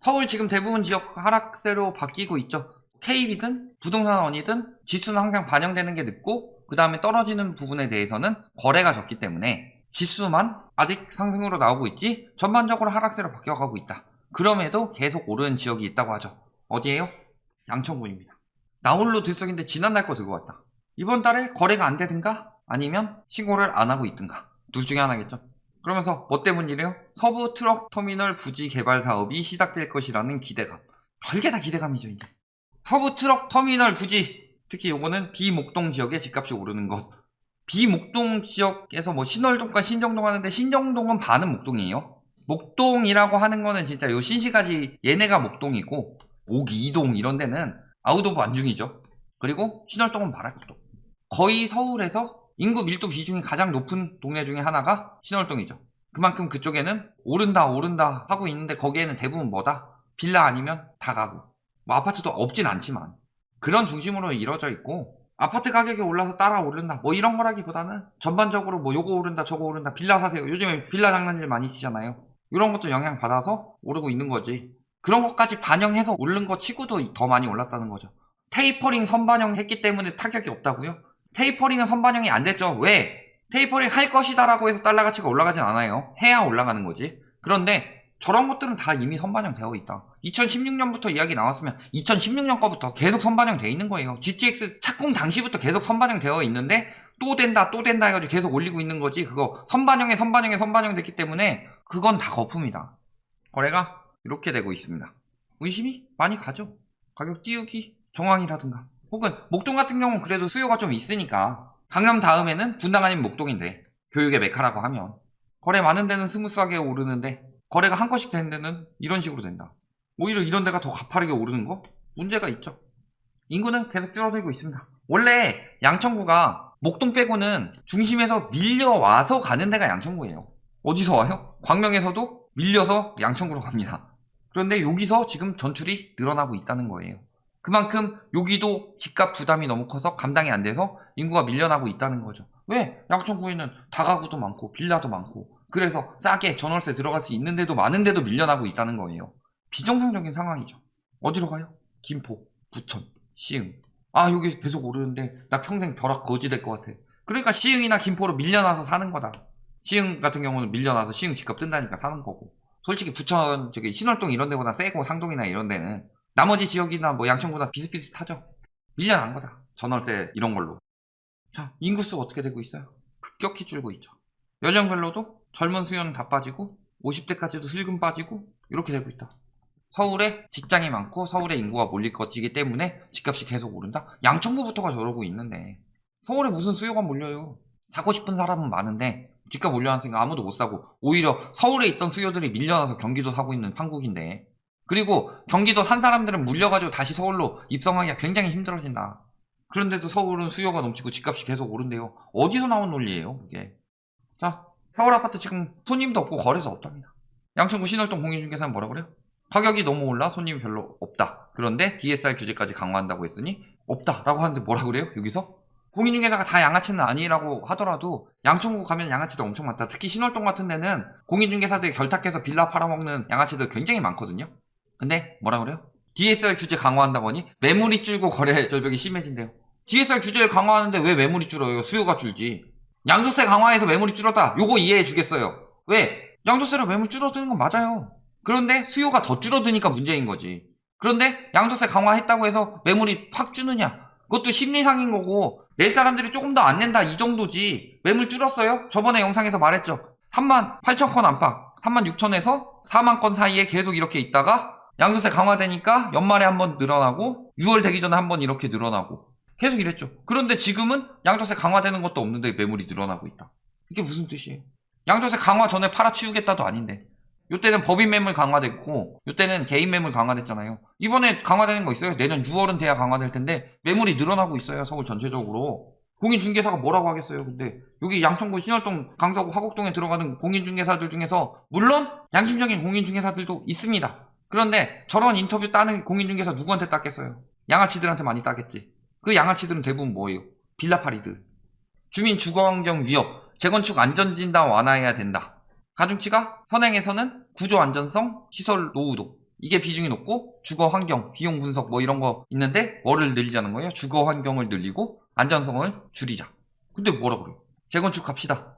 서울 지금 대부분 지역 하락세로 바뀌고 있죠. KB든 부동산원이든 지수는 항상 반영되는 게 늦고 그 다음에 떨어지는 부분에 대해서는 거래가 적기 때문에 지수만 아직 상승으로 나오고 있지 전반적으로 하락세로 바뀌어가고 있다. 그럼에도 계속 오르는 지역이 있다고 하죠. 어디에요? 양천구입니다. 나홀로 들썩인데 지난달 거 들고 왔다. 이번 달에 거래가 안 되든가 아니면 신고를 안 하고 있든가 둘 중에 하나겠죠. 그러면서 뭐 때문이래요? 서부 트럭 터미널 부지 개발 사업이 시작될 것이라는 기대감. 별게 다 기대감이죠. 이제 서부 트럭 터미널 부지, 특히 요거는 비목동 지역의 집값이 오르는 것. 비목동 지역에서 뭐 신월동과 신정동 하는데 신정동은 반은 목동이에요. 목동이라고 하는 거는 진짜 요 신시가지 얘네가 목동이고 옥이동 이런 데는 아웃 오브 안중이죠. 그리고 신월동은 말할 것도 없고 거의 서울에서 인구 밀도 비중이 가장 높은 동네 중에 하나가 신월동이죠. 그만큼 그쪽에는 오른다 하고 있는데 거기에는 대부분 뭐다? 빌라 아니면 다가구. 뭐 아파트도 없진 않지만 그런 중심으로 이루어져 있고 아파트 가격이 올라서 따라 오른다 뭐 이런 거라기보다는 전반적으로 뭐 요거 오른다 저거 오른다 빌라 사세요. 요즘에 빌라 장난질 많이 치잖아요. 이런 것도 영향 받아서 오르고 있는 거지. 그런 것까지 반영해서 오른 거 치고도 더 많이 올랐다는 거죠. 테이퍼링 선반영 했기 때문에 타격이 없다고요? 테이퍼링은 선반영이 안 됐죠. 왜? 테이퍼링 할 것이다 라고 해서 달러 가치가 올라가진 않아요. 해야 올라가는 거지. 그런데 저런 것들은 다 이미 선반영 되어 있다. 2016년부터 이야기 나왔으면 2016년 거부터 계속 선반영 되어 있는 거예요. GTX 착공 당시부터 계속 선반영 되어 있는데 또 된다 해가지고 계속 올리고 있는 거지. 그거 선반영에 선반영됐기 때문에 그건 다 거품이다. 거래가 이렇게 되고 있습니다. 의심이 많이 가죠. 가격 띄우기 정황이라든가 혹은 목동 같은 경우는 그래도 수요가 좀 있으니까 강남 다음에는 분당 아니면 목동인데 교육의 메카라고 하면 거래 많은 데는 스무스하게 오르는데 거래가 한 건씩 되는 데는 이런 식으로 된다. 오히려 이런 데가 더 가파르게 오르는 거? 문제가 있죠. 인구는 계속 줄어들고 있습니다. 원래 양천구가 목동 빼고는 중심에서 밀려와서 가는 데가 양천구예요. 어디서 와요? 광명에서도 밀려서 양천구로 갑니다. 그런데 여기서 지금 전출이 늘어나고 있다는 거예요. 그만큼 여기도 집값 부담이 너무 커서 감당이 안 돼서 인구가 밀려나고 있다는 거죠. 왜? 양천구에는 다가구도 많고 빌라도 많고 그래서 싸게 전월세 들어갈 수 있는데도 많은데도 밀려나고 있다는 거예요. 비정상적인 상황이죠. 어디로 가요? 김포, 부천, 시흥. 아 여기 계속 오르는데 나 평생 벼락 거지 될 것 같아. 그러니까 시흥이나 김포로 밀려나서 사는 거다. 시흥 같은 경우는 밀려나서 시흥 집값 뜬다니까 사는 거고. 솔직히 부천 저기 신월동 이런 데보다 세고 상동이나 이런 데는 나머지 지역이나 뭐 양천구나 비슷비슷하죠. 밀려난 거다. 전월세 이런 걸로. 자, 인구수 어떻게 되고 있어요? 급격히 줄고 있죠. 연령별로도 젊은 수요는 다 빠지고 50대까지도 슬금 빠지고 이렇게 되고 있다. 서울에 직장이 많고 서울에 인구가 몰릴 것이기 때문에 집값이 계속 오른다? 양천구부터가 저러고 있는데 서울에 무슨 수요가 몰려요. 사고 싶은 사람은 많은데 집값 올려놨으니까 아무도 못 사고 오히려 서울에 있던 수요들이 밀려나서 경기도 사고 있는 판국인데 그리고 경기도 산 사람들은 물려가지고 다시 서울로 입성하기가 굉장히 힘들어진다. 그런데도 서울은 수요가 넘치고 집값이 계속 오른대요. 어디서 나온 논리예요 그게. 자, 서울 아파트 지금 손님도 없고 거래도 없답니다. 양천구 신월동 공인중개사는 뭐라 그래요? 가격이 너무 올라 손님이 별로 없다. 그런데 DSR 규제까지 강화한다고 했으니 없다라고 하는데 뭐라 그래요 여기서? 공인중개사가 다 양아치는 아니라고 하더라도 양천구 가면 양아치도 엄청 많다. 특히 신월동 같은 데는 공인중개사들이 결탁해서 빌라 팔아먹는 양아치들 굉장히 많거든요. 근데 뭐라 그래요? DSR 규제 강화한다고 하니 매물이 줄고 거래 절벽이 심해진대요. DSR 규제를 강화하는데 왜 매물이 줄어요? 수요가 줄지. 양도세 강화해서 매물이 줄었다. 요거 이해해 주겠어요. 왜? 양도세로 매물 줄어드는 건 맞아요. 그런데 수요가 더 줄어드니까 문제인 거지. 그런데 양도세 강화했다고 해서 매물이 확 주느냐? 그것도 심리상인 거고 낼 사람들이 조금 더 안 낸다 이 정도지. 매물 줄었어요? 저번에 영상에서 말했죠. 38,000건 안팎 36,000에서 4만 건 사이에 계속 이렇게 있다가 양도세 강화되니까 연말에 한번 늘어나고 6월 되기 전에 한번 이렇게 늘어나고 계속 이랬죠. 그런데 지금은 양도세 강화되는 것도 없는데 매물이 늘어나고 있다. 이게 무슨 뜻이에요? 양도세 강화 전에 팔아치우겠다도 아닌데 요때는 법인 매물 강화됐고 요때는 개인 매물 강화됐잖아요. 이번에 강화되는 거 있어요? 내년 6월은 돼야 강화될 텐데 매물이 늘어나고 있어요. 서울 전체적으로. 공인중개사가 뭐라고 하겠어요. 근데 여기 양천구 신월동 강서구 화곡동에 들어가는 공인중개사들 중에서 물론 양심적인 공인중개사들도 있습니다. 그런데 저런 인터뷰 따는 공인중개사 누구한테 땄겠어요? 양아치들한테 많이 따겠지. 그 양아치들은 대부분 뭐예요? 빌라파리들. 주민 주거환경 위협, 재건축 안전진단 완화해야 된다. 가중치가 현행에서는 구조 안전성, 시설 노후도 이게 비중이 높고 주거 환경, 비용 분석 뭐 이런 거 있는데 뭐를 늘리자는 거예요? 주거 환경을 늘리고 안전성을 줄이자. 근데 뭐라 그래요? 재건축 갑시다.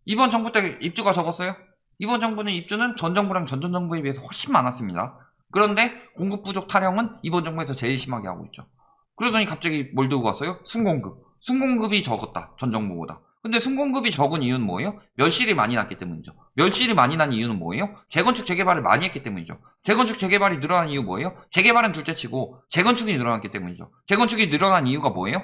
이번 정부 때 입주가 적었어요? 이번 정부는 입주는 전 정부랑 전전 정부에 비해서 훨씬 많았습니다. 그런데 공급 부족 타령은 이번 정부에서 제일 심하게 하고 있죠. 그러더니 갑자기 뭘 들고 왔어요? 순공급. 순공급이 적었다. 전 정부보다. 근데 순공급이 적은 이유는 뭐예요? 멸실이 많이 났기 때문이죠. 멸실이 많이 난 이유는 뭐예요? 재건축 재개발을 많이 했기 때문이죠. 재건축 재개발이 늘어난 이유 뭐예요? 재개발은 둘째치고 재건축이 늘어났기 때문이죠. 재건축이 늘어난 이유가 뭐예요?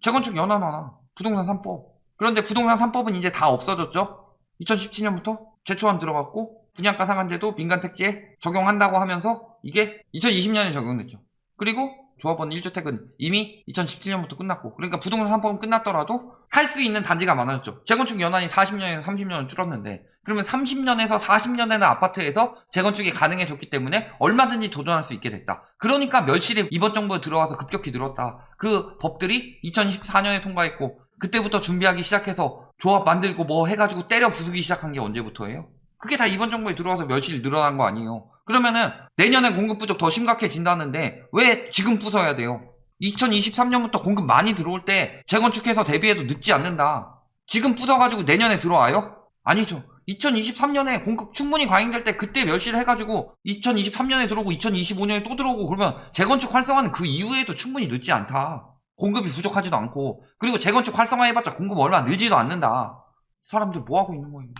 재건축 연한 완화, 부동산 3법. 그런데 부동산 3법은 이제 다 없어졌죠. 2017년부터 제초안 들어갔고 분양가 상한제도 민간 택지에 적용한다고 하면서 이게 2020년에 적용됐죠. 그리고 조합원 1주택은 이미 2017년부터 끝났고, 그러니까 부동산 3법은 끝났더라도 할 수 있는 단지가 많아졌죠. 재건축 연한이 40년에서 30년을 줄었는데, 그러면 30년에서 40년 되는 아파트에서 재건축이 가능해졌기 때문에 얼마든지 도전할 수 있게 됐다. 그러니까 멸실이 이번 정부에 들어와서 급격히 늘었다. 그 법들이 2014년에 통과했고, 그때부터 준비하기 시작해서 조합 만들고 뭐 해가지고 때려 부수기 시작한 게 언제부터예요? 그게 다 이번 정부에 들어와서 멸실이 늘어난 거 아니에요. 그러면은 내년에 공급 부족 더 심각해진다는데 왜 지금 부숴야 돼요? 2023년부터 공급 많이 들어올 때 재건축해서 대비해도 늦지 않는다. 지금 부숴가지고 내년에 들어와요? 아니죠. 2023년에 공급 충분히 과잉될 때 그때 멸실을 해가지고 2023년에 들어오고 2025년에 또 들어오고, 그러면 재건축 활성화는 그 이후에도 충분히 늦지 않다. 공급이 부족하지도 않고, 그리고 재건축 활성화 해봤자 공급 얼마 늘지도 않는다. 사람들 뭐하고 있는 거예요?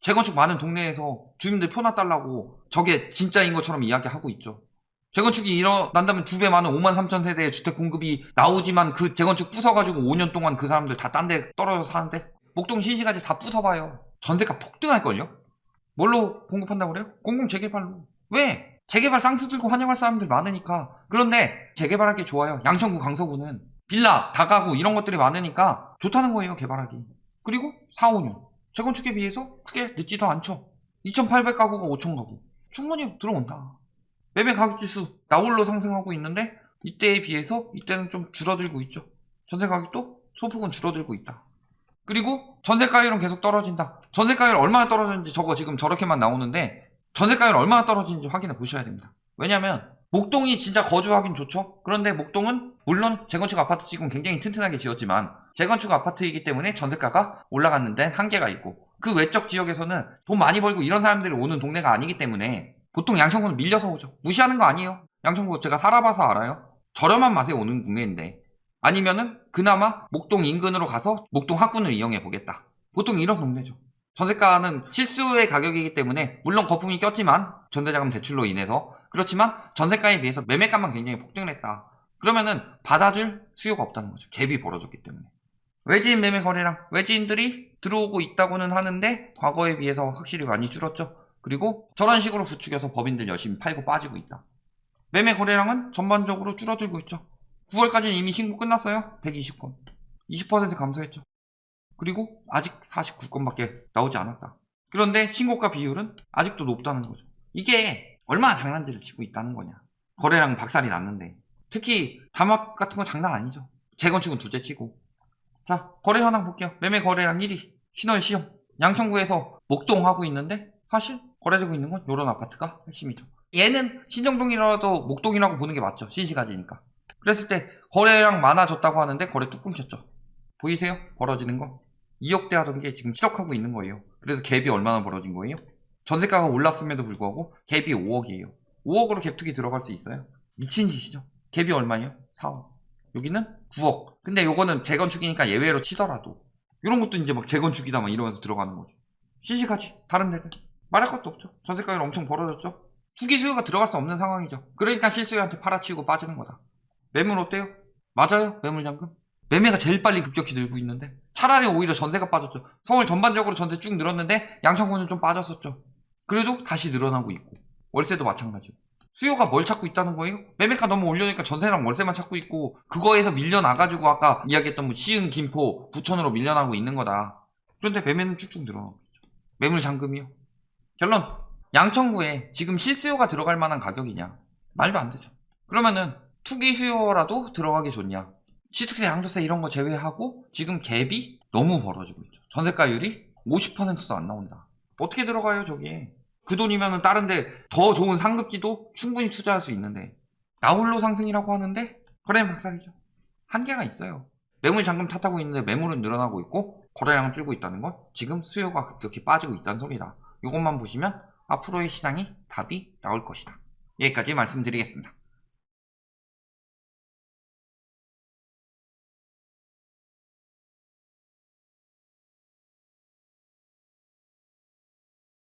재건축 많은 동네에서 주민들 표나 달라고 저게 진짜인 것처럼 이야기하고 있죠. 재건축이 일어난다면 2배 많은 5만 3천 세대의 주택 공급이 나오지만 그 재건축 부숴가지고 5년 동안 그 사람들 다 딴 데 떨어져 사는데, 목동 신시가지 다 부숴봐요. 전세가 폭등할걸요? 뭘로 공급한다고 그래요? 공공재개발로. 왜? 재개발 쌍수 들고 환영할 사람들 많으니까. 그런데 재개발하기 좋아요. 양천구 강서구는 빌라, 다가구 이런 것들이 많으니까 좋다는 거예요, 개발하기. 그리고 4, 5년. 재건축에 비해서 크게 늦지도 않죠. 2,800가구가 5,000가구. 충분히 들어온다. 매매 가격지수 나홀로 상승하고 있는데 이때에 비해서 이때는 좀 줄어들고 있죠. 전세 가격도 소폭은 줄어들고 있다. 그리고 전세가율은 계속 떨어진다. 전세가율 얼마나 떨어졌는지 저거 지금 저렇게만 나오는데 전세가율 얼마나 떨어지는지 확인해 보셔야 됩니다. 왜냐면 목동이 진짜 거주하긴 좋죠. 그런데 목동은 물론 재건축 아파트 지금 굉장히 튼튼하게 지었지만 재건축 아파트이기 때문에 전세가가 올라가는 데는 한계가 있고, 그 외적 지역에서는 돈 많이 벌고 이런 사람들이 오는 동네가 아니기 때문에 보통 양천구는 밀려서 오죠. 무시하는 거 아니에요. 양천구 제가 살아봐서 알아요. 저렴한 맛에 오는 동네인데, 아니면은 그나마 목동 인근으로 가서 목동 학군을 이용해 보겠다. 보통 이런 동네죠. 전세가는 실수의 가격이기 때문에 물론 거품이 꼈지만 전세자금 대출로 인해서, 그렇지만 전세가에 비해서 매매가만 굉장히 폭등을 했다. 그러면은 받아줄 수요가 없다는 거죠. 갭이 벌어졌기 때문에. 외지인 매매 거래량, 외지인들이 들어오고 있다고는 하는데 과거에 비해서 확실히 많이 줄었죠. 그리고 저런 식으로 부추겨서 법인들 열심히 팔고 빠지고 있다. 매매 거래량은 전반적으로 줄어들고 있죠. 9월까지는 이미 신고 끝났어요. 120건. 20% 감소했죠. 그리고 아직 49건밖에 나오지 않았다. 그런데 신고가 비율은 아직도 높다는 거죠. 이게 얼마나 장난질을 치고 있다는 거냐. 거래량 박살이 났는데. 특히 담합 같은 건 장난 아니죠. 재건축은 둘째치고. 자, 거래 현황 볼게요. 매매 거래량 1위 신월 시형. 양천구에서 목동하고 있는데 사실 거래되고 있는 건 이런 아파트가 핵심이죠. 얘는 신정동이라도 목동이라고 보는 게 맞죠. 신시가지니까. 그랬을 때 거래량 많아졌다고 하는데 거래 뚝 끊겼죠. 보이세요? 벌어지는 거. 2억대 하던 게 지금 7억 하고 있는 거예요. 그래서 갭이 얼마나 벌어진 거예요? 전세가가 올랐음에도 불구하고 갭이 5억이에요. 5억으로 갭투기 들어갈 수 있어요? 미친 짓이죠. 갭이 얼마예요? 4억. 여기는 9억. 근데 요거는 재건축이니까 예외로 치더라도 이런 것도 이제 막 재건축이다 막 이러면서 들어가는 거죠. 시시하지. 다른 데들 말할 것도 없죠. 전세가율 엄청 벌어졌죠. 투기 수요가 들어갈 수 없는 상황이죠. 그러니까 실수요한테 팔아치우고 빠지는 거다. 매물 어때요? 맞아요. 매물잔금. 매매가 제일 빨리 급격히 늘고 있는데 차라리 오히려 전세가 빠졌죠. 서울 전반적으로 전세 쭉 늘었는데 양천구는 좀 빠졌었죠. 그래도 다시 늘어나고 있고, 월세도 마찬가지고. 수요가 뭘 찾고 있다는 거예요? 매매가 너무 올려니까 전세랑 월세만 찾고 있고, 그거에서 밀려나가지고 아까 이야기했던 뭐 시흥, 김포, 부천으로 밀려나고 있는 거다. 그런데 매매는 쭉쭉 늘어나고 있죠. 매물 잔금이요. 결론, 양천구에 지금 실수요가 들어갈 만한 가격이냐? 말도 안 되죠. 그러면은 투기 수요라도 들어가기 좋냐? 취득세, 양도세 이런 거 제외하고 지금 갭이 너무 벌어지고 있죠. 전세가율이 50%도 안 나온다. 어떻게 들어가요 저기에? 그 돈이면은 다른데 더 좋은 상급지도 충분히 투자할 수 있는데 나홀로 상승이라고 하는데 거래는 박살이죠. 한계가 있어요. 매물 잠금 탓하고 있는데 매물은 늘어나고 있고 거래량은 줄고 있다는 건 지금 수요가 급격히 빠지고 있다는 소리다. 이것만 보시면 앞으로의 시장이 답이 나올 것이다. 여기까지 말씀드리겠습니다.